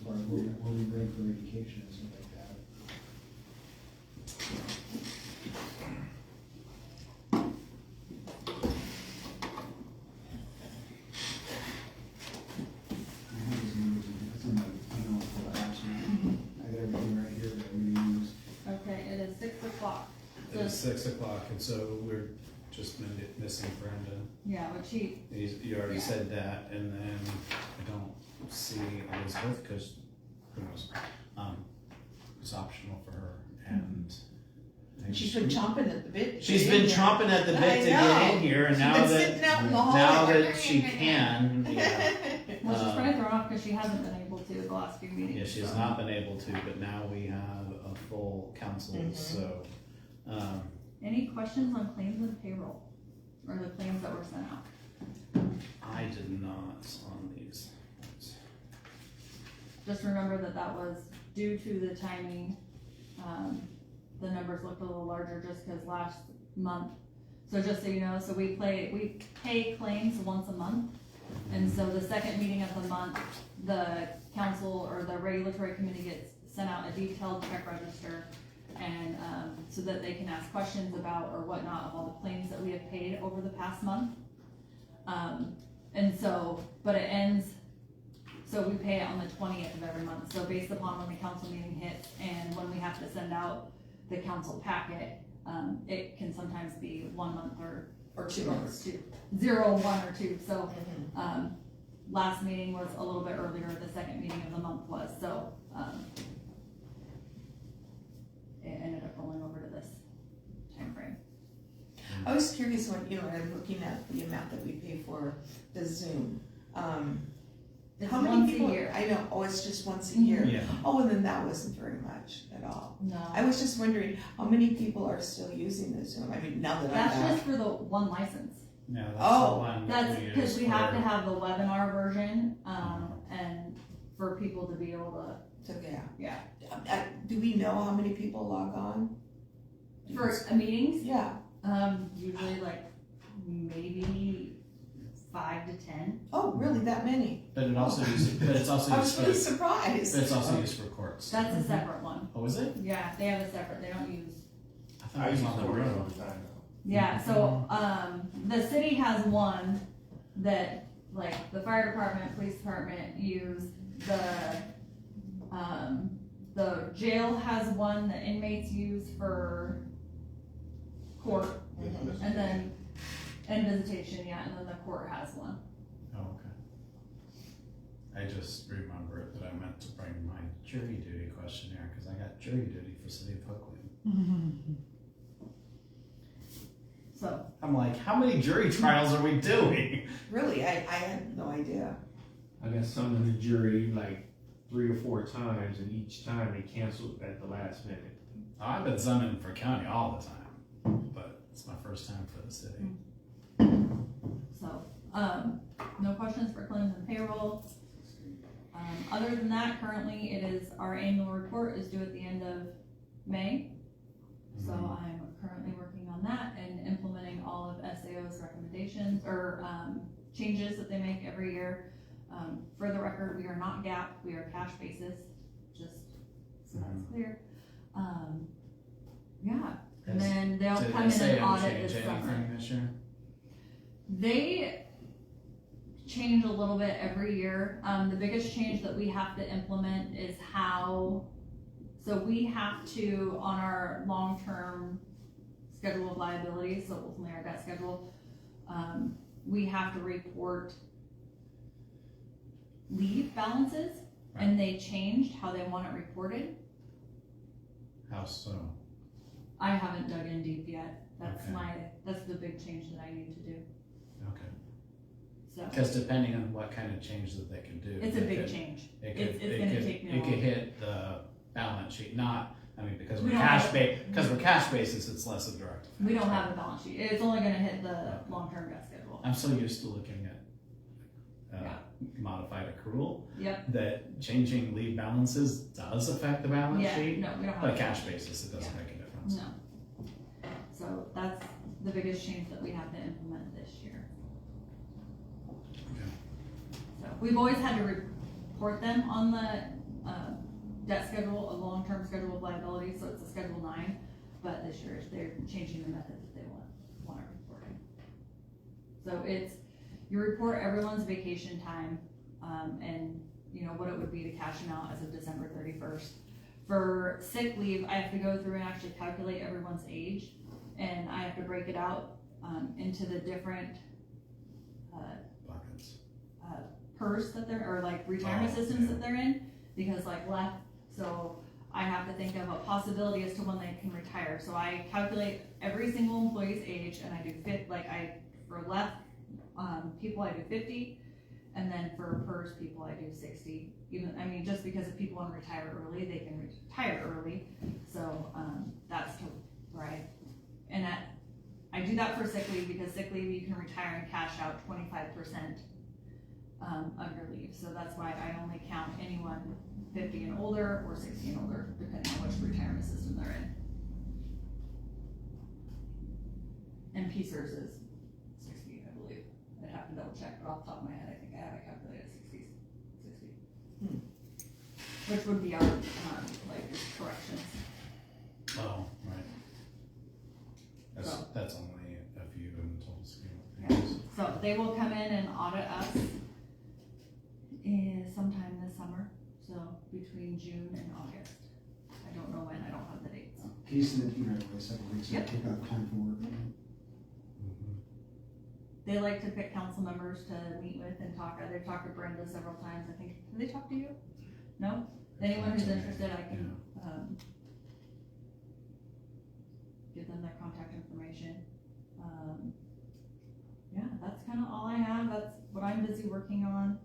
far as what we bring for education and stuff like that. I have these numbers in here. It's in my email for the last one. I got everything right here that we use. Okay, it is 6 o'clock. It is 6 o'clock, and so we're just missing Brendan. Yeah, which You already Yeah. said that, and then I don't see Elizabeth, because who knows? It's optional for her, and. She's been chomping at the bit. She's been chomping at the bit to get in here, and now She's been that, sitting out in the hall. now that she can, yeah. well, she's probably thrown off because she hasn't been able to the last few meetings. Yeah, she has so. not been able to, but now we have a full council, so, Any questions on claims and payroll? Or the claims that were sent out? I did not on these. Just remember that was due to the timing. The numbers looked a little larger just because last month. So just so you know, so we pay claims once a month. And so the second meeting of the month, the council or the regulatory committee gets sent out a detailed check register, and so that they can ask questions about or whatnot of all the claims that we have paid over the past month. And so, but it ends, so we pay it on the 20th of every month. So based upon when the council meeting hits and when we have to send out the council packet, it can sometimes be 1 month or 2 months. 0, 1, or 2. So last meeting was a little bit earlier, the second meeting of the month was, so it ended up rolling over to this time frame. I was curious when, I'm looking at the amount that we pay for the Zoom. It's How many once people? a year. I know, it's just once a year. Yeah. Oh, and then that wasn't very much at all. No. I was just wondering, how many people are still using the Zoom? I mean, now that I'm That's back. just for the one license. Yeah, that's Oh, the one That's that we use because we have for- to have the webinar version, and for people to be able So, yeah. yeah. Do we know how many people log on? to, for meetings, Yeah. usually like maybe 5 to 10. Oh, really, that many? But it's also used I was really for, surprised. but it's also used for courts. That's a separate one. Oh, is it? Yeah, they have a separate, they don't use. I thought it was on the road. all the time now. Yeah, so, the city has one that, like, the fire department, police department use, the jail has one that inmates use for court, and then, and visitation, yeah, and then the court has one. Oh, okay. I just remember that I meant to bring my jury duty questionnaire, because I got jury duty for City of Hookland. So, I'm like, how many jury trials are we doing? Really, I had no idea. I got some in the jury like 3 or 4 times, and each time they canceled at the last minute. I've been summoned for county all the time, but it's my first time for the city. so, no questions for claims and payroll. Other than that, currently it is, our annual report is due at the end of May. So I'm currently working on that and implementing all of SAO's recommendations or changes that they make every year. For the record, we are not GAAP, we are cash basis, just so that's clear. Yeah, and then they'll Did come in SAO and audit change this summer. anything this year? They change a little bit every year. The biggest change that we have to implement is how, so we have to, on our long-term schedule of liabilities, so ultimately our debt schedule, we have to report leave balances, and they changed how they want it reported. How so? I haven't dug in deep yet. That's Okay. that's the big change that I need to do, Okay. so. Because depending on what kind of change that they can do. It's a they big could- change. It It's could, gonna take me a it could while. hit the balance sheet, because We we're don't cash have- because we're cash basis, it's less of direct. We don't have a balance sheet. It's only gonna hit the long-term debt schedule. I'm so used to looking at Yeah. modified accrual, Yep. that changing leave balances does affect the balance Yeah, sheet, no, we don't have. but a cash balance basis, it doesn't make a difference. sheet. No. So that's the biggest change that we have to implement this year. Okay. So we've always had to report them on the debt schedule, a long-term schedule of liability, so it's a Schedule 9, but this year they're changing the method that they want it reporting. So it's, you report everyone's vacation time, and you know, what it would be to cash them out as of December 31st. For sick leave, I have to go through and actually calculate everyone's age, and I have to break it out, into the different, Buckets. PERS that they're, or like retirement Oh, systems yeah. that they're in, because like left, so I have to think of a possibility as to when they can retire. So I calculate every single employee's age, and I do for left, people I do 50, and then for PERS people I do 60. Even, I mean, just because if people want to retire early, they can retire early. So, that's right. And I do that for sick leave, because sick leave, you can retire and cash out 25%. Of your leave, so that's why I only count anyone 50 and older or 60 and older, depending on which retirement system they're in. And PSERS is 60, I believe. I'd have to double check, but off the top of my head, I think I have it calculated at 60. Which would be our, like, corrections. Oh, right. So. That's only a few in the total scheme of Yeah. things. So they will come in and audit us sometime this summer, so between June and August. I don't know when, I don't have the dates. Can you send it to me right away, several weeks, so I Yep. take out time for work? Mhm. They like to pick council members to meet with and talk. They've talked to Brenda several times, I think. Have they talked to you? No? Anyone who's interested, I can, give them their contact information. Yeah, that's kinda all I have. That's what I'm busy working on.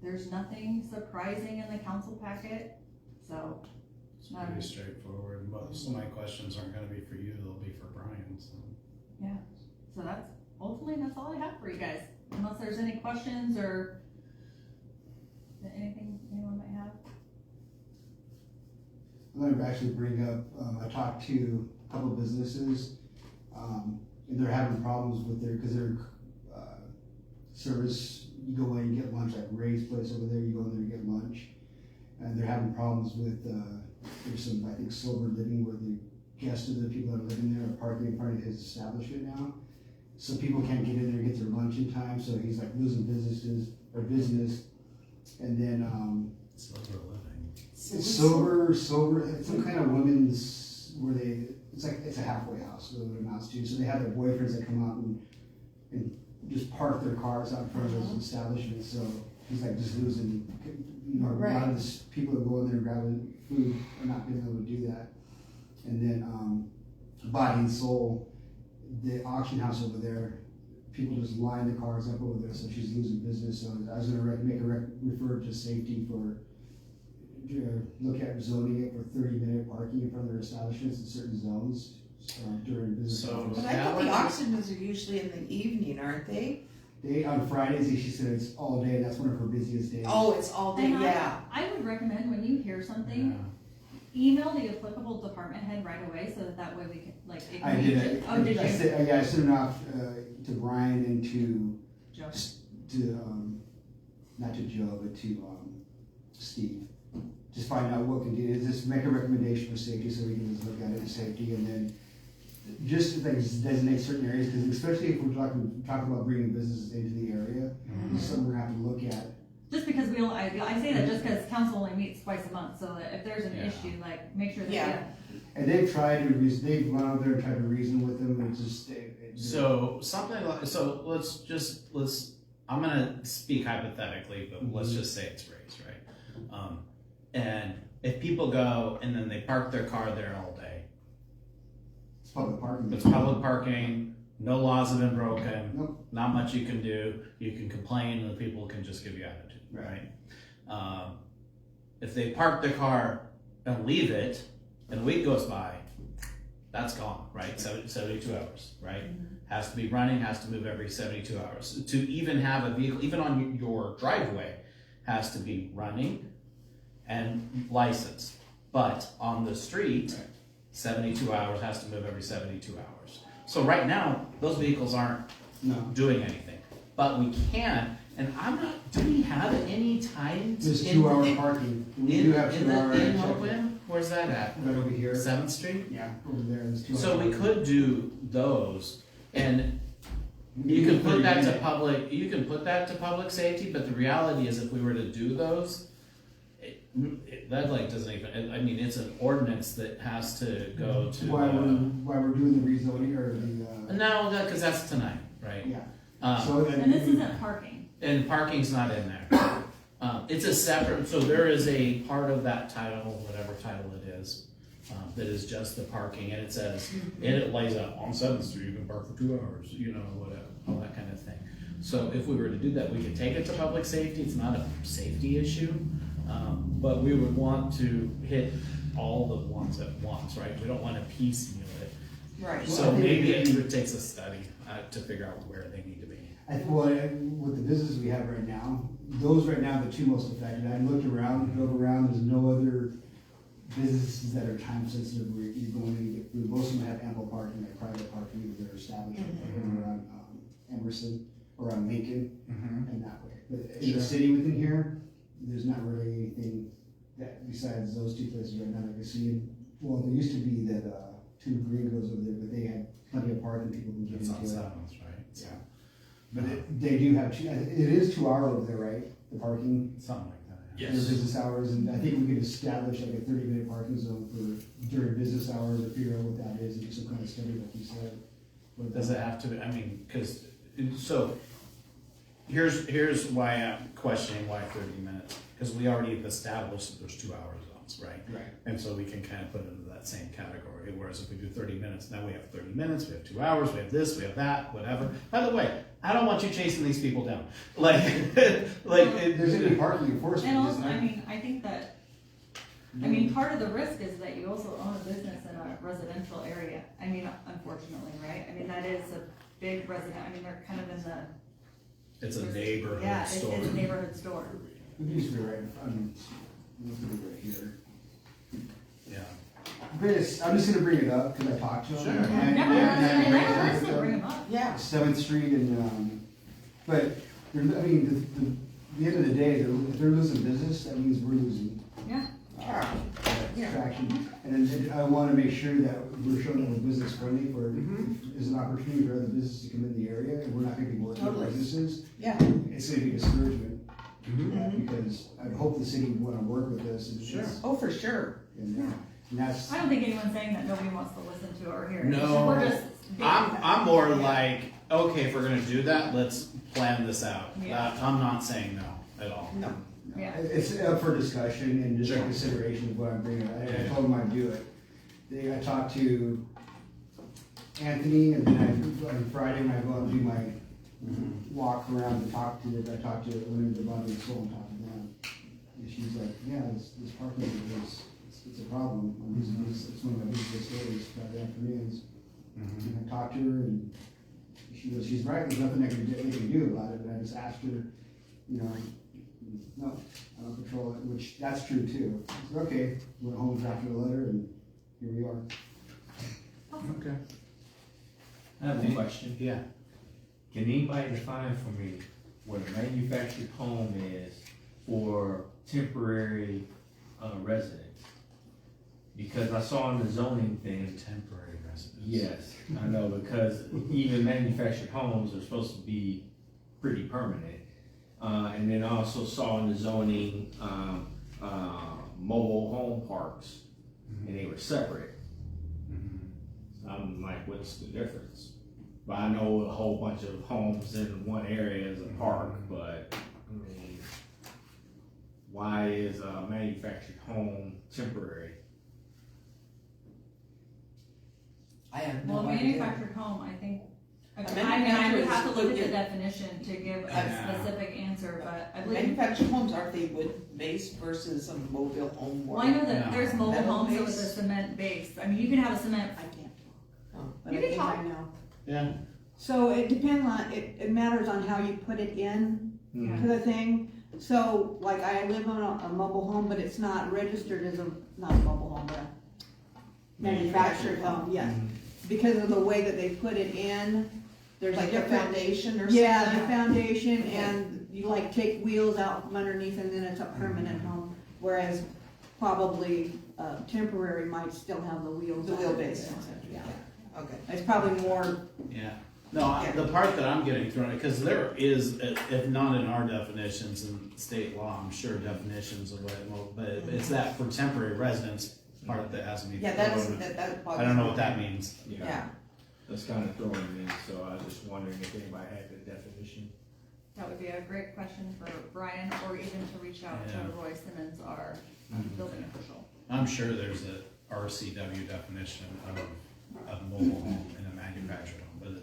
There's nothing surprising in the council packet, so, It's pretty straightforward. Most of my questions aren't gonna be for you, they'll be for Brian, so. so that's all I have for you guys. Unless there's any questions or anything anyone might have. I'm gonna actually bring up, I talked to a couple of businesses, and they're having problems with cause their, service, you go in, you get lunch, like Ray's place over there, you go in there, you get lunch. And they're having problems with, there's some, I think, sober living where the guests of the people that are living there are parking in front of his establishment now. So people can't get in there and get their lunch in time, so he's like losing business. And then, Silver living. it's sober, it's some kind of women's, where it's a halfway house, is what it amounts to. So they have their boyfriends that come out and just park their cars out in front of those establishments, so he's like just losing, a lot of the people that go in there grabbing food are not being able to do that. And then, Body and Soul, the auction house over there, people just line the cars up over there, so she's losing business. So I was gonna refer to safety for, look at zoning it for 30-minute parking in front of their establishments in certain zones during business So- hours. But I thought the auctions are usually in the evening, aren't they? On Fridays, she said it's all day, and that's one of her busiest days. Oh, it's all day, And yeah. I would recommend when you hear something, email the applicable department head right away, so that way we can, like, it I can be. did. Oh, did I you? sent it off to Brian and to Joe. not to Joe, but to Steve. Just find out what we can do. Just make a recommendation for safety, so we can just look at it as safety, and then just like designate certain areas, because especially if we're talking about bringing businesses into the area, Mhm. it's something we're gonna have to look at. Just because I say that just because council only meets twice a month, so that if there's an Yeah. issue, like, make sure that. Yeah. And they've tried to they've gone out there and tried to reason with them, and it's just So something like, I'm gonna speak hypothetically, but let's just say it's raised, right? And if people go and then they park their car there all day, it's public parking. it's public parking, no laws have been broken, Nope. not much you can do, you can complain and the people can just give you attitude, right? If they park their car and leave it, and a week goes by, that's gone, right? 72 hours, right? Has to be running, has to move every 72 hours. To even have a vehicle, even on your driveway, has to be running and licensed. But on the street, 72 hours has to move every 72 hours. So right now, those vehicles aren't No. doing anything. But we can, and do we have any any times? There's in- 2-hour in- parking. We do have In 2-hour. Hopeland? Where's that at? Right over here. 7th Street? Yeah, over there, there's 2-hour. So we parking. could do those, and you can put that to public safety, but the reality is if we were to do those, that like doesn't even, I mean, it's an ordinance that has to go to. Why we're doing the rezoning or the, No, cause that's tonight, right? yeah. So then. And this isn't parking. And parking's not in there. It's a separate, so there is a part of that title, whatever title it is, that is just the parking, and it says, and it lays out on 7th Street, you can park for 2 hours, you know, whatever, all that kind of thing. So if we were to do that, we could take it to public safety, it's not a safety issue, but we would want to hit all the ones at once, right? We don't wanna piecemeal it. Right. So maybe it takes a study to figure out where they need to be. With the businesses we have right now, those right now are the two most affected. I looked around, drove around, there's no other businesses that are time sensitive where you're going to get food. Most of them have ample parking, like private parking, that are established around Emerson or on Lincoln and that way. But in the city within here, there's not really anything that besides those two places right now that I can see. Well, there used to be that two gringos over there, but they had plenty of parking, people can get It's on into it. 7th, right? Yeah. But they do have, it is 2 hour over there, right? The parking? Something like that. Their business hours, and I think we could establish like a 30-minute parking zone for during business hours or figure out what that is and do some kind of study like you said. What Does it have to be, I mean, cause, so, here's why I'm questioning why 30 minutes. Cause we already have established that there's 2 hour zones, right? Right. And so we can kind of put it into that same category, whereas if we do 30 minutes, now we have 30 minutes, we have 2 hours, we have this, we have that, whatever. By the way, I don't want you chasing these people down. Like, There's gonna be parking enforcement, And isn't also, I there? mean, I think that, I mean, part of the risk is that you also own a business in a residential area. I mean, unfortunately, right? I mean, that is a big resident, I mean, they're kind of in the. it's a neighborhood Yeah, store. it's a neighborhood store. It used to be right, right here. Yeah. I'm just gonna bring it up because I talked to them. Sure. And- Never and- heard, never heard to bring them up. Yeah. 7th Street and, but, I mean, the end of the day, if they're losing business, that means we're losing. Yeah. Yeah. Traction. And then I wanna make sure that we're showing them we're business friendly for, if there's an opportunity for other businesses to come in the area and we're not gonna be working with Totally. businesses, Yeah. it's gonna be discouragement. Because I hope the city would wanna work with us. And Sure. Oh, for sure. And that's, I don't think anyone's saying that nobody wants to listen to or hear. It's No. just- We're just. I'm more like, okay, if we're gonna do that, let's plan this out. Yeah. I'm not saying no at all. No. Yeah. it's up for discussion and just Sure. consideration of what I'm bringing. I told them I'd do it. I talked to Anthony and then on Friday when I go out and do my walk around and I talked to Linda Devon and Soul and talked to them. And she's like, yeah, this parking is, it's a problem. It's one of my busiest days, Friday afternoons. And I talked to her and she goes, she's right, there's nothing they can do about it, but I just asked her, you know, no, I don't control it, which that's true too. I said, okay, went home, drafted a letter, and here we are. Okay. I have a question. Yeah. Can anybody define for me what a manufactured home is for temporary residents? Because I saw in the zoning thing. Temporary residence. Yes, I know, because even manufactured homes are supposed to be pretty permanent. And then I also saw in the zoning, mobile home parks, and they were separate. So I'm like, what's the difference? But I know a whole bunch of homes in one area is a park, but, I mean, why is a manufactured home temporary? I have Well, no idea. manufactured home, I think, I mean, I manufactured would have to look at the is- definition to give a Yeah. specific answer, but I believe. Manufactured homes, aren't they wood-based versus a mobile home? Well, I know that No. there's mobile Metal homes with a base? cement base, I mean, you can have a cement, I can't Oh. talk, but You I can think talk. I know. Yeah. So it depends on, it matters on how you put it in Yeah. to the thing. So like I live on a mobile home, but it's not registered as not a mobile home, but a manufactured home, yes. Because of the way that they put it in, there's Like the different. foundation or something? Yeah, the foundation Okay. and you like take wheels out from underneath and then it's a permanent home, whereas probably, temporary might still have the wheels. The on it. wheelbase. Yeah, Okay. it's probably more, Yeah. No, the part that I'm getting thrown, because there is, if not in our definitions in state law, I'm sure definitions of what, but it's that for temporary residence part that has me. Yeah, that is, thrown. that I don't know what that means. Yeah, That's kind of throwing me, so I was just wondering if anybody had the definition. That would be a great question for Brian, or even to reach out Yeah. to Roy Simmons, our building official. I'm sure there's a RCW definition of a mobile home and a manufactured home,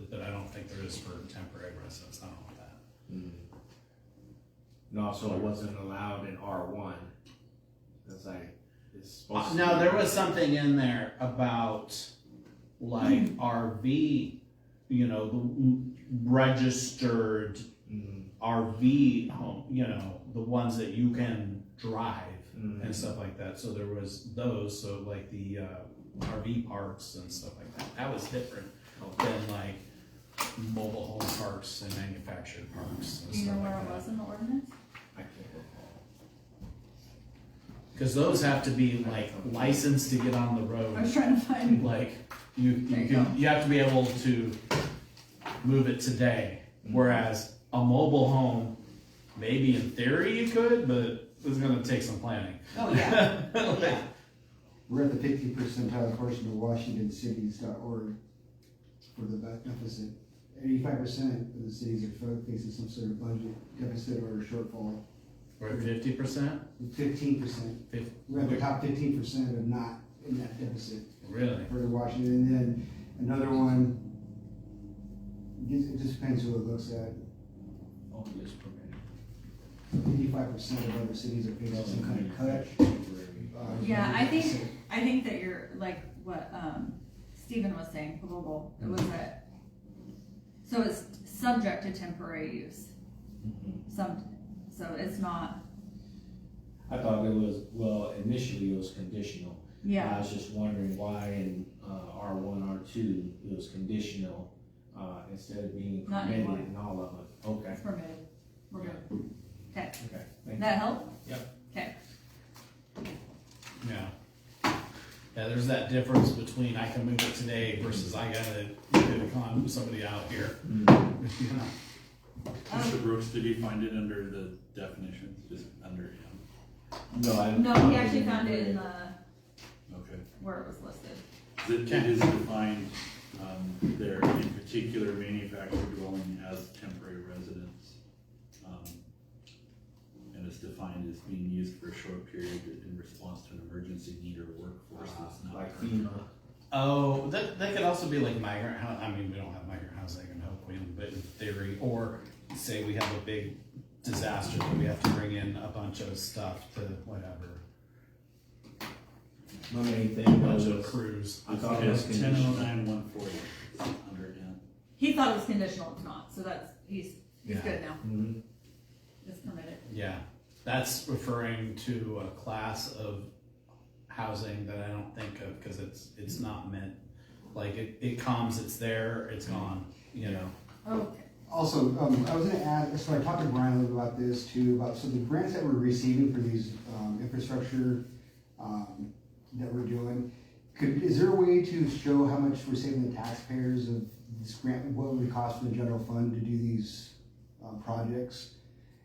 but I don't think there is for temporary residence. I don't know that. No, so it wasn't allowed in R1. It's like, it's supposed to. No, there was something in there about like RV, you know, the registered RV home, you know, the ones that you can drive and stuff like that. So there was those, so like the RV parks and stuff like that. That was different than like mobile home parks and manufactured parks and Do you know stuff where like it that. was in the ordinance? I can't recall. Because those have to be like licensed to get on the road. I was trying to find. Like you There you go. you have to be able to move it today. Whereas a mobile home, maybe in theory you could, but it's gonna take some planning. oh, yeah, Like, yeah. We're at the 50th percentile portion of WashingtonCities.org for the deficit. 85% of the cities are facing some sort of budget deficit or shortfall. We're at 50%? 15%. We're at the top 15% of not in that deficit Really? for Washington. And then another one, it just depends who it looks at. Oh, yes, permitted. 85% of other cities are facing some kind of cut. Yeah, I think that you're, like, what, Stephen was saying, global, it was that, so it's subject to temporary use. So it's not, I thought it was, well, initially it was conditional. I yeah, was just wondering why in R1, R2, it was conditional instead of being Not permitted anymore. in all of it. Okay, it's permitted, we're good. Okay, okay, thank that help? Yep. Okay, Yeah. Yeah, there's that difference between I can move it today versus I gotta get a con somebody out here. You know? Mr. Brooks, did he find it under the definitions, just under him? No, I. no, he actually found it in the, Okay. where it was listed. It is defined, there in particular manufactured dwelling as temporary residence. And it's defined as being used for a short period in response to an emergency need or workforce that's not. Like currently- FEMA. Oh, that could also be like migrant house. I mean, we don't have migrant housing in Hopeland, but in theory, or say we have a big disaster that we have to bring in a bunch of stuff to whatever, My main a thing bunch was, of crews. I thought it was It's conditional. 1009-140 under him. He thought it was conditional, it's not, so that's, he's Yeah. good now, Mhm. it's permitted. Yeah, that's referring to a class of housing that I don't think of because it's not meant, like it comes, it's there, it's gone, you know. Okay, Also, I was gonna add, so I talked to Brian a little about this too, about, so the grants that we're receiving for these, infrastructure, that we're doing, is there a way to show how much we're saving the taxpayers of this grant, what it would cost for the general fund to do these, projects?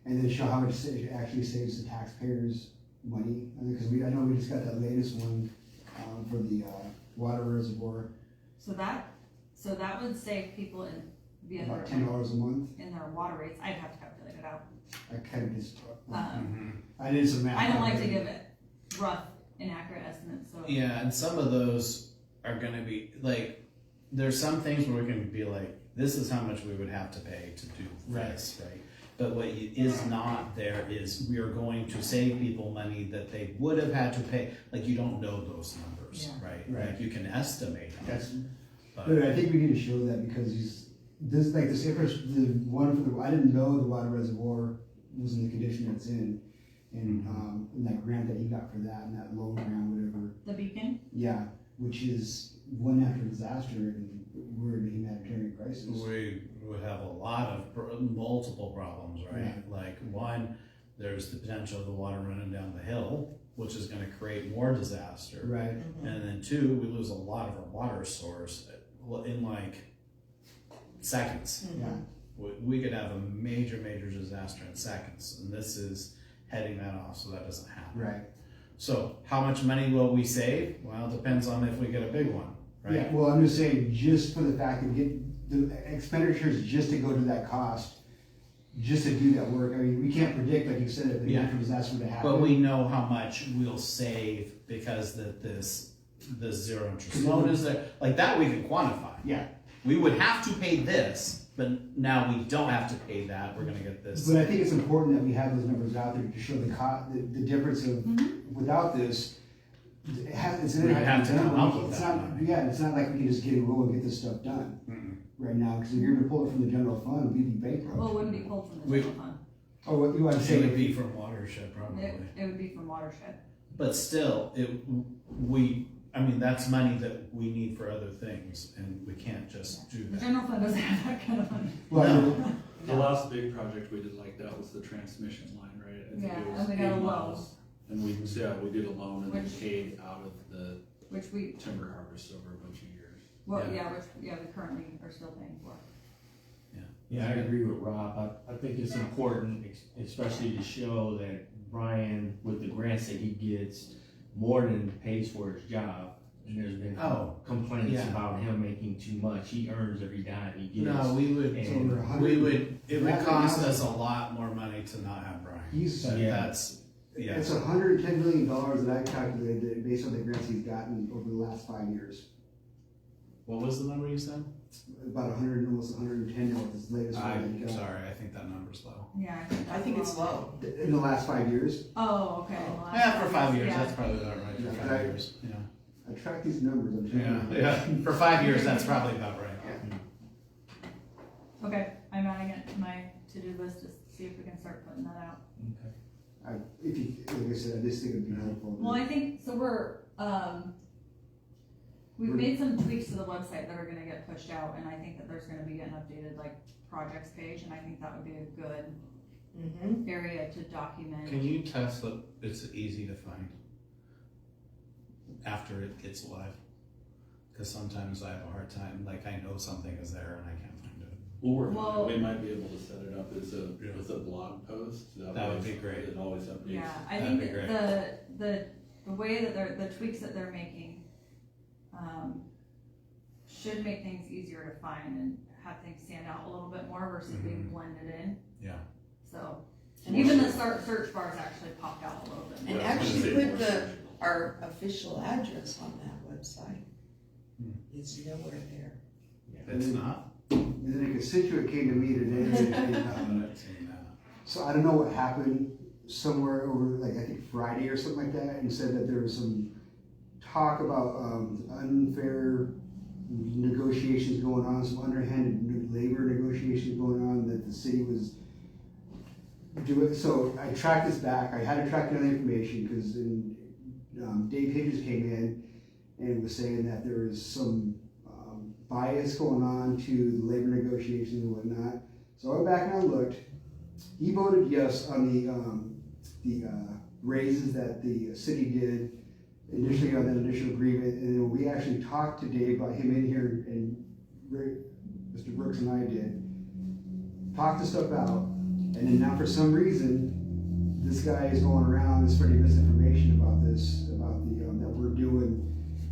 And then show how much it actually saves the taxpayers money? I mean, cause I know we just got that latest one, for the, water reservoir, so that would save people in, via about their, $10 a month. in their water rates, I'd have to calculate it out. I kind of just, Um, I did some math. I don't like to give it rough, inaccurate estimates, so. Yeah, and some of those are gonna be like, there's some things where we can be like, this is how much we would have to pay to do this, right? But what is not there is we are going to save people money that they would have had to pay. Like you don't know those numbers, right? Right. Like you can estimate them. That's, But but I think we need to show that because the one for the, I didn't know the water reservoir was in the condition it's in. And that grant that he got for that and that loan grant, whatever, The beacon, yeah, which is one after disaster and we're in a humanitarian crisis. we would have a lot of multiple problems, right? Like one, there's the potential of the water running down the hill, which is gonna create more disaster. Right. And then two, we lose a lot of our water source in like seconds. Yeah. We could have a major disaster in seconds, and this is heading that off so that doesn't happen. Right. So how much money will we save? Well, it depends on if we get a big one, right? Yeah, well, I'm just saying, just for the fact of the expenditures just to go to that cost, just to do that work, I mean, we can't predict, like you said, if the Yeah. natural disaster would happen. But we know how much we'll save because this zero interest loan is there. Like that we can quantify. Yeah, We would have to pay this, but now we don't have to pay that. We're gonna get this. but I think it's important that we have those numbers out there to show the difference of, without this, it's an We have to impact. come up with It's that not, money. yeah, it's not like we can just get a roll and get this stuff done right now, because if you're gonna pull it from the general fund, we'd be bankrupt. Well, it wouldn't be pulled from the We- general fund. Oh, what you want to It say? would be from watershed probably. It would be from watershed. But still, I mean, that's money that we need for other things, and we can't just do The that. general fund doesn't have that kind of money. Well, The last big project we did like that was the transmission line, right? I think Yeah, it was and we got a 8 loan. miles. And we did a loan and then Which- paid out of the Which we, timber harvest over a bunch of years. well, Yeah. we currently are still paying for. Yeah, I agree with Rob. I think it's important, especially to show that Brian, with the grants that he gets, more than pays for his job. And there's been Oh, complaints yeah. about him making too much. He earns every dime he gets. No, we would, it's over 100. it would cost us a lot more money to not have Brian. He's, But Yeah. that's, yeah. it's $110 million that I calculated based on the grants he's gotten over the last 5 years. What was the number you said? About 100, almost 110 now with this latest one. that he I'm got. sorry, I think that number's low. Yeah, I think it's low. In the last 5 years, Oh, okay. well, Yeah, for 5 years, yeah. that's probably about right, for Yeah, 5 right. years, yeah. I track these numbers, I'm telling you. Yeah, for 5 years, that's probably about right. Okay, I'm adding it to my to-do list to see if we can start putting that out. If you, like I said, I just think it'd be helpful. Well, I think, so we've made some tweaks to the website that are gonna get pushed out, and I think that there's gonna be an updated, like, projects page, and I think that would be a good Mm-hmm. area to document. Can you test that it's easy to find after it gets live? Because sometimes I have a hard time, like I know something is there and I can't find it. We'll work Well- on it. We might be able to set it up as a blog post. That would be great. It always updates. Yeah, I That'd think be great. the way that the tweaks that they're making, should make things easier to find and have things stand out a little bit more versus being blended in. Yeah. So, even the search bars actually popped out a little bit. And Yeah, I was actually gonna say put more our official address on that website. Hmm. It's nowhere there. It's not? And then a constituent came to me today, and, I'm not seeing that. so I don't know what happened somewhere over, like, I think Friday or something like that, and said that there was some talk about, unfair negotiations going on, some underhanded labor negotiations going on, that the city was doing. So I tracked this back. I had to track down the information, because Dave Hedges came in and was saying that there was some bias going on to the labor negotiations and whatnot. So I went back and I looked. He voted yes on the raises that the city did initially on that initial agreement, and then we actually talked to Dave about him in here, and Mr. Brooks and I did talk the stuff out, and then now for some reason this guy is going around and spreading misinformation about this, about the that we're doing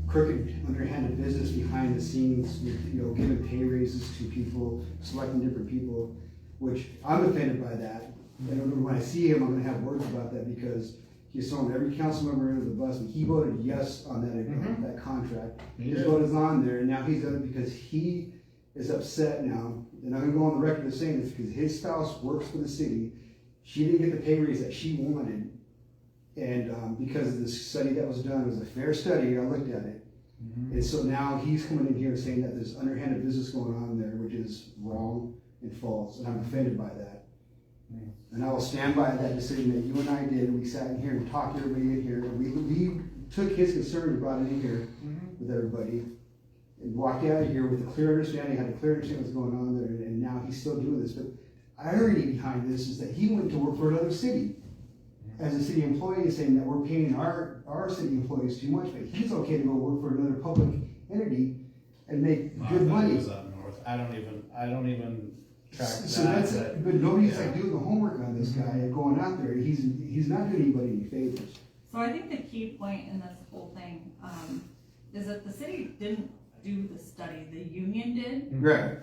crooked, underhanded business behind the scenes with, giving pay raises to people, selecting different people, which I'm offended by that. And when I see him, I'm gonna have words about that, because he's throwing every council member under the bus, and he voted yes on that contract. His vote is on there, and now he's done it because he is upset now. And I'm gonna go on the record of saying this, because his spouse works for the city. She didn't get the pay raise that she wanted. And because of this study that was done, it was a fair study, I looked at it. And so now he's coming in here saying that there's underhanded business going on there, which is wrong and false, and I'm offended by that. And I will stand by that decision that you and I did. We sat in here and talked to everybody in here, and we took his concern and brought it in here with everybody. and walked out of here with a clear understanding, had a clear understanding what's going on there, and now he's still doing this. But irony behind this is that he went to work for another city as a city employee, saying that we're paying our city employees too much, but he's okay to go work for another public entity and make Well, I good thought it money. was up north. I don't even track So that. that's it, but nobody's yeah. like doing the homework on this guy and going out there. He's not doing anybody any favors. So I think the key point in this whole thing, is that the city didn't do the study, the union did. Right.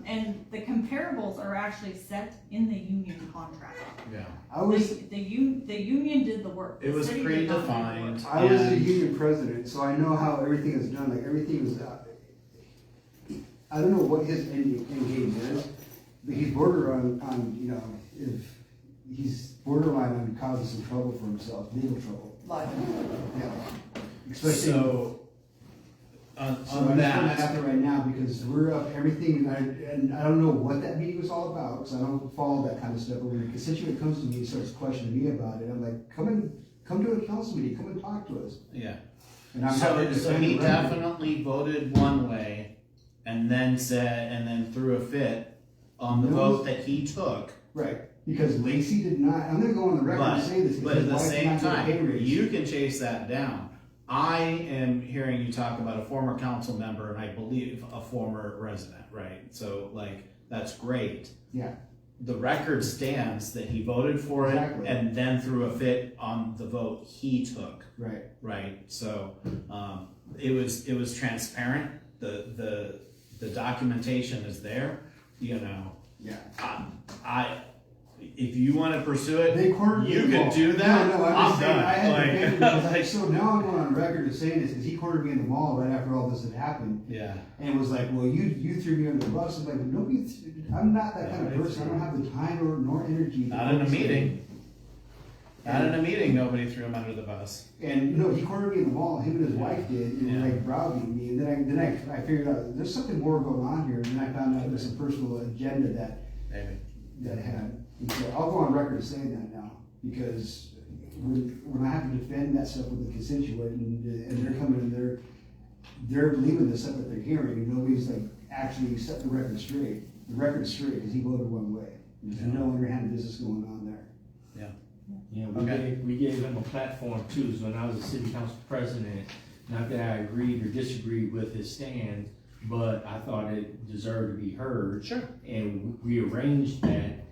And the comparables are actually set in the union contract. Yeah. I was The union did the work. It The was city did not do the predefined. work. I was a And- union president, so I know how everything is done. Like everything is. I don't know what his end game is, but he's borderline on if he's borderline on causing some trouble for himself, legal trouble. Yeah. Especially. So, on So I just want that, to have it right now because we're up everything, and I don't know what that meeting was all about because I don't follow that kind of stuff. But when a constituent comes to me and starts questioning me about it, I'm like, come to a council meeting, come and talk to us. yeah. And I'm happy to So defend he the record. definitely voted one way and then threw a fit on the No. vote that he took. Right, because Lacey did not. I'm going to go on the record and say this. But at the because his wife did same not get a pay time, raise. you can chase that down. I am hearing you talk about a former council member and I believe a former resident, right? So like, that's great. Yeah. The record stands that he voted for it Exactly. and then threw a fit on the vote he took, Right. right? So, it was transparent. The documentation is there, Yeah. if you want to pursue it, They cornered me you in the can mall. do that. No, I'm I'm just saying, done. I had to Like- defend it because so now I'm going on record as saying this because he cornered me in the mall right after all this had happened. Yeah. And was like, well, you threw me under the bus. I'm like, nobody. I'm not that kind of Yeah, person. I don't have the time nor energy. to Not in a understand. meeting. Not in a meeting, nobody threw him under the bus. And he cornered me in the mall. Him and his wife did, and Yeah. like browbeat me. And then I figured out there's something more going on here. And then I found out there's some personal agenda Maybe. that I had. And so I'll go on record as saying that now because when I have to defend that stuff with the constituent and they're coming and they're believing the stuff that they're hearing and nobody's like actually set the record straight. The record's straight because he voted one way. There's no underhanded business going on there. Yeah, Okay. we gave him a platform too, so when I was a city council president, not that I agreed or disagreed with his stand, but I thought it deserved to be heard. Sure. And we arranged that,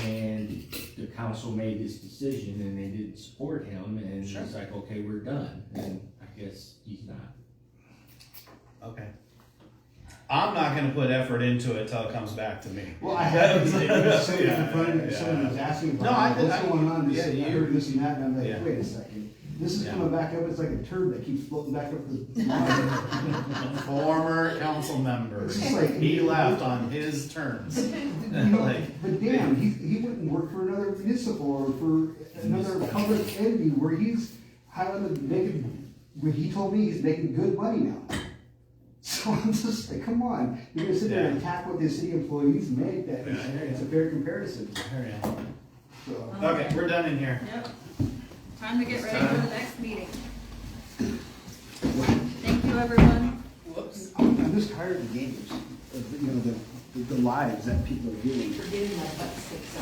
and the council made this decision, and they didn't support him, and Sure. it's like, okay, we're done, and I guess he's not. Okay. I'm not gonna put effort into it till it comes back to me. Well, I had to say Yeah, in front of yeah. someone was asking about No, what's going on. This, yeah, I you- heard this and that, and I'm like, Yeah. wait a second. This is Yeah. coming back up. It's like a turd that keeps floating back up the line. Former council member. It's just like- He left on his terms. Like, But damn, he wouldn't work for another municipal or for another public entity where he's making. When he told me he's making good money now. So I'm just like, come on, you're gonna sit there and attack what the city employees make. That Yeah, I hear it's a fair comparison. Hurry on. So. Okay, we're done in here. Yep. Time to get ready for the next meeting. Thank you, everyone. Whoops. I'm just tired of the games, of the lies that people are doing. Forgetting my butt sticks out.